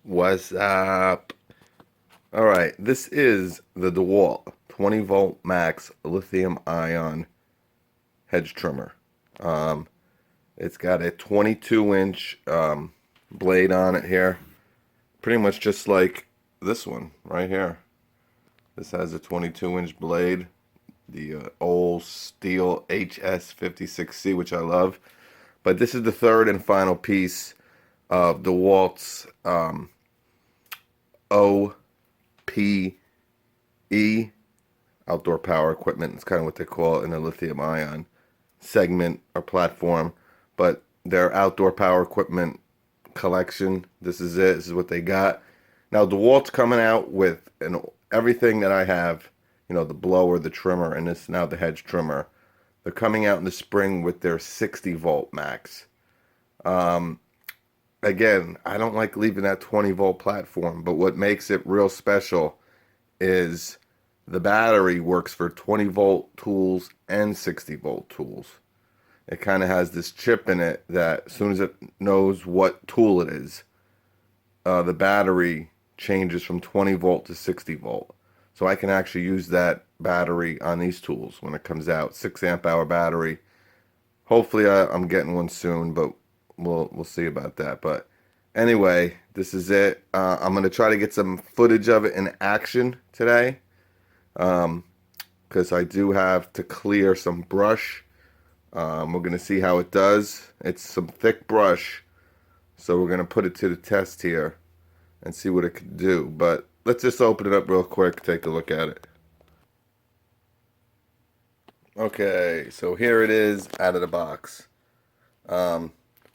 What's up? All right, this is the DeWalt 20 volt max lithium ion hedge trimmer. Um, it's got a 22-inch blade on it here, pretty much just like this one right here. This has a 22-inch blade, the old steel HS56C, which I love. But this is the third and final piece of DeWalt's OPE outdoor power equipment. It's kind of what they call it in the lithium ion segment or platform. But their outdoor power equipment collection, this is it. This is what they got. Now DeWalt's coming out with everything that I have, the blower, the trimmer, and this now the hedge trimmer. They're coming out in the spring with their 60 volt max. Again, I don't like leaving that 20 volt platform, but what makes it real special is the battery works for 20 volt tools and 60 volt tools. It kind of has this chip in it that as soon as it knows what tool it is, the battery changes from 20 volt to 60 volt. So I can actually use that battery on these tools when it comes out. 6 amp hour battery. Hopefully I'm getting one soon, but we'll see about that. But anyway, this is it. I'm gonna try to get some footage of it in action today, because I do have to clear some brush. We're gonna see how it does. It's some thick brush, so we're gonna put it to the test here and see what it can do. But let's just open it up real quick, take a look at it. Okay, so here it is out of the box.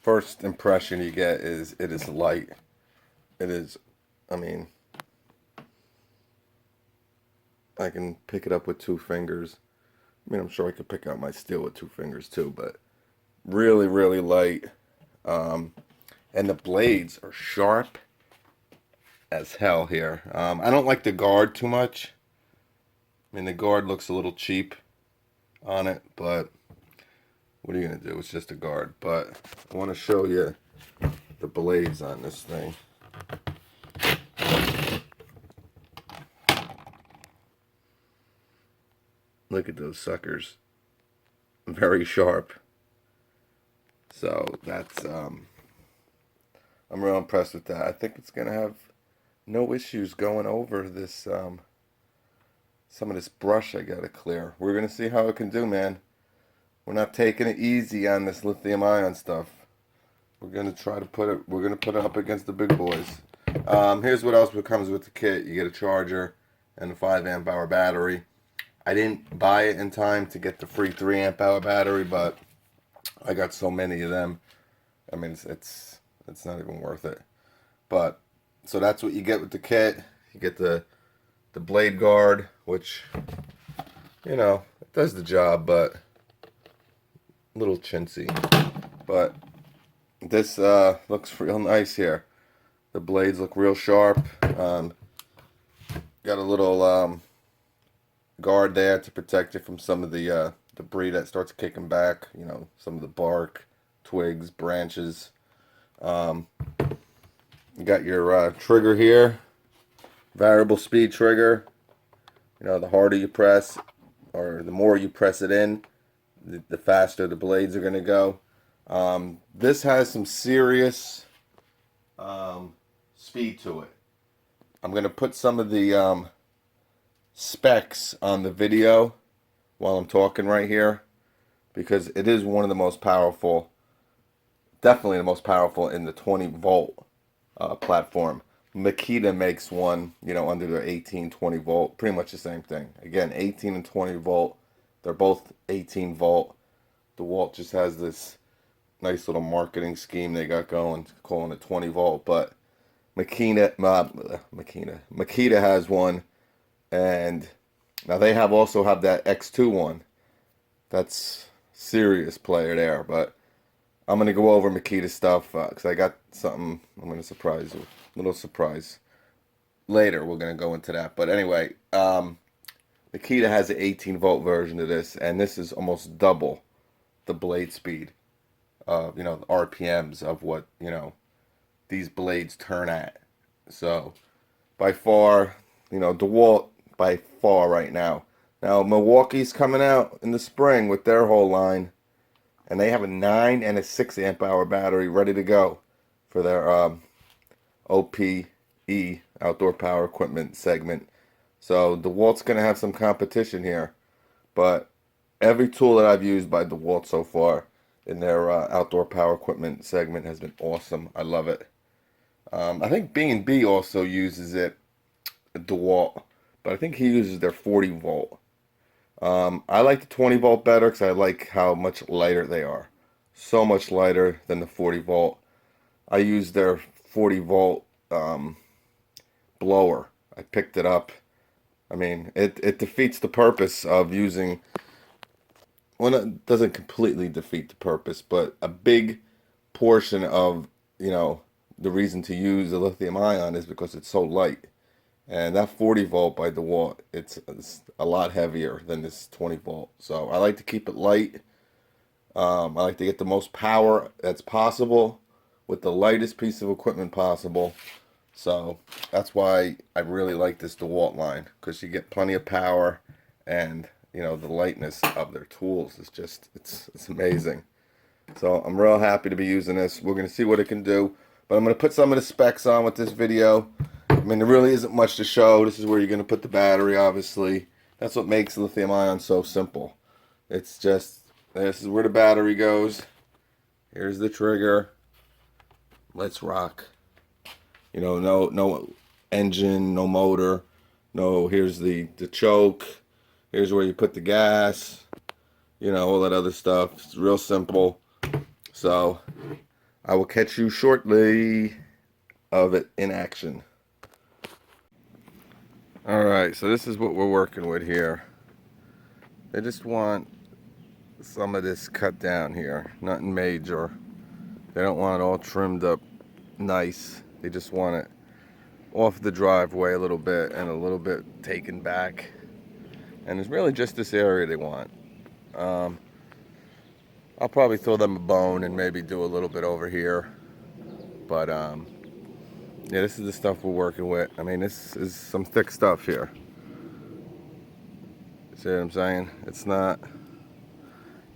First impression you get is it is light. It is, I mean, I can pick it up with 2 fingers. I mean, I'm sure I could pick out my steel with 2 fingers too, but really, really light. And the blades are sharp as hell here. I don't like the guard too much. I mean, the guard looks a little cheap on it, but what are you going to do? It's just a guard. But I want to show you the blades on this thing. Look at those suckers. Very sharp. So that's, I'm real impressed with that. I think it's going to have no issues going over this, some of this brush I got to clear. We're going to see how it can do, man. We're not taking it easy on this lithium ion stuff. We're going to try to we're going to put it up against the big boys. Here's what else comes with the kit. You get a charger and a 5 amp hour battery. I didn't buy it in time to get the free 3 amp hour battery, but I got so many of them. I mean, it's not even worth it. But so that's what you get with the kit. You get the blade guard, which it does the job, but a little chintzy. But this looks real nice here. The blades look real sharp. Got a little guard there to protect you from some of the debris that starts kicking back. Some of the bark, twigs, branches. You got your trigger here, variable speed trigger. The harder you press, or the more you press it in, the faster the blades are going to go. This has some serious speed to it. I'm going to put some of the specs on the video while I'm talking right here, because it is one of the most powerful, definitely the most powerful in the 20 volt platform. Makita makes one, under their 18, 20 volt, pretty much the same thing. Again, 18 and 20 volt, they're both 18 volt. DeWalt just has this nice little marketing scheme they got going, calling it 20 volt, but Makita has one, and now they also have that X2 one. That's serious player there, but I'm going to go over Makita stuff because I got something I'm going to surprise you. A little surprise. Later, we're going to go into that. But anyway, Makita has an 18 volt version of this, and this is almost double the blade speed, the RPMs of what, these blades turn at. So by far, DeWalt by far right now. Now Milwaukee's coming out in the spring with their whole line, and they have a 9 and a 6 amp hour battery ready to go for their OPE, outdoor power equipment segment. So DeWalt's going to have some competition here, but every tool that I've used by DeWalt so far in their outdoor power equipment segment has been awesome. I love it. I think B&B also uses it, DeWalt, but I think he uses their 40 volt. I like the 20 volt better because I like how much lighter they are. So much lighter than the 40 volt. I use their 40 volt blower. I picked it up. I mean, it defeats the purpose of using, well, it doesn't completely defeat the purpose, but a big portion of, the reason to use the lithium ion is because it's so light. And that 40 volt by DeWalt, it's a lot heavier than this 20 volt. So I like to keep it light. I like to get the most power that's possible with the lightest piece of equipment possible. So that's why I really like this DeWalt line, because you get plenty of power, and the lightness of their tools is just it's amazing. So I'm real happy to be using this. We're going to see what it can do, but I'm going to put some of the specs on with this video. I mean, there really isn't much to show. This is where you're going to put the battery, obviously. That's what makes lithium ion so simple. It's just, this is where the battery goes. Here's the trigger. Let's rock. No engine, no motor. No, here's the choke. Here's where you put the gas. All that other stuff. It's real simple. So, I will catch you shortly of it in action. Alright, so this is what we're working with here. They just want some of this cut down here. Nothing major. They don't want it all trimmed up nice. They just want it off the driveway a little bit and a little bit taken back. And it's really just this area they want. I'll probably throw them a bone and maybe do a little bit over here. But yeah, this is the stuff we're working with. I mean, this is some thick stuff here. See what I'm saying? It's not,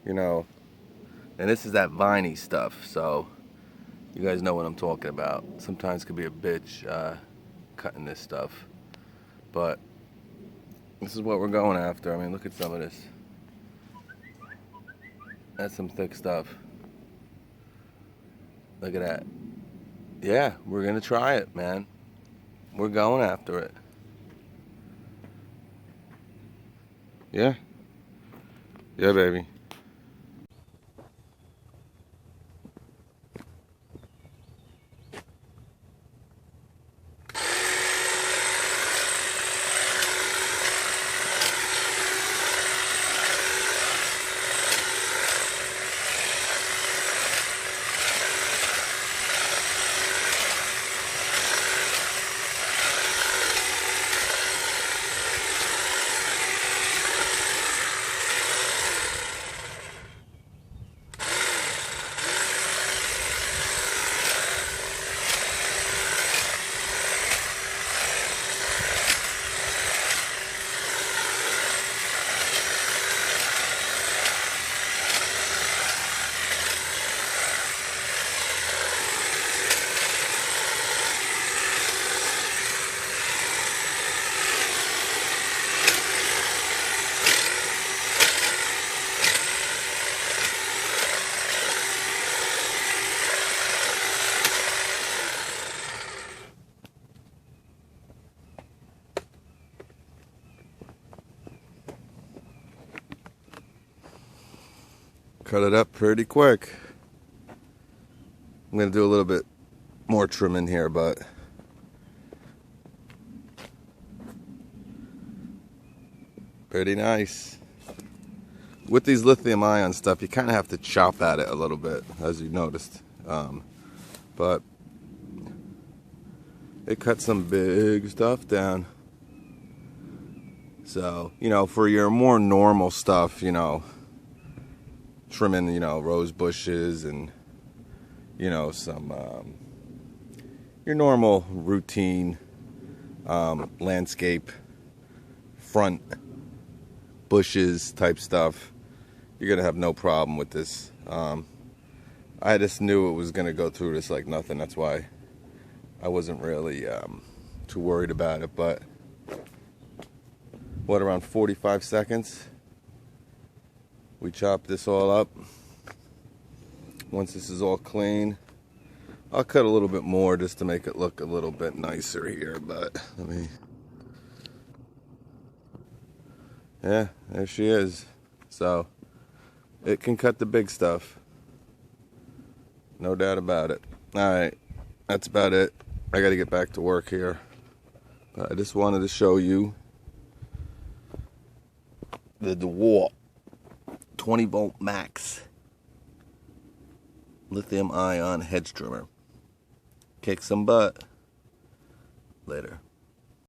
and this is that viney stuff, so you guys know what I'm talking about. Sometimes it could be a bitch cutting this stuff, but this is what we're going after. I mean, look at some of this. That's some thick stuff. Look at that. Yeah, we're gonna try it, man. We're going after it. Yeah. Yeah, baby. Cut it up pretty quick. I'm going to do a little bit more trimming here, but pretty nice. With these lithium ion stuff, you kind of have to chop at it a little bit, as you noticed. But it cuts some big stuff down. So, for your more normal stuff, trimming, rose bushes and, some, your normal routine landscape front bushes type stuff, you're gonna have no problem with this. I just knew it was gonna go through this like nothing. That's why I wasn't really too worried about it. But what, around 45 seconds we chop this all up. Once this is all clean, I'll cut a little bit more just to make it look a little bit nicer here, but let me... Yeah, there she is. So, it can cut the big stuff. No doubt about it. Alright, that's about it. I gotta get back to work here. But I just wanted to show you the DeWalt 20 volt max lithium ion hedge trimmer. Kick some butt. Later.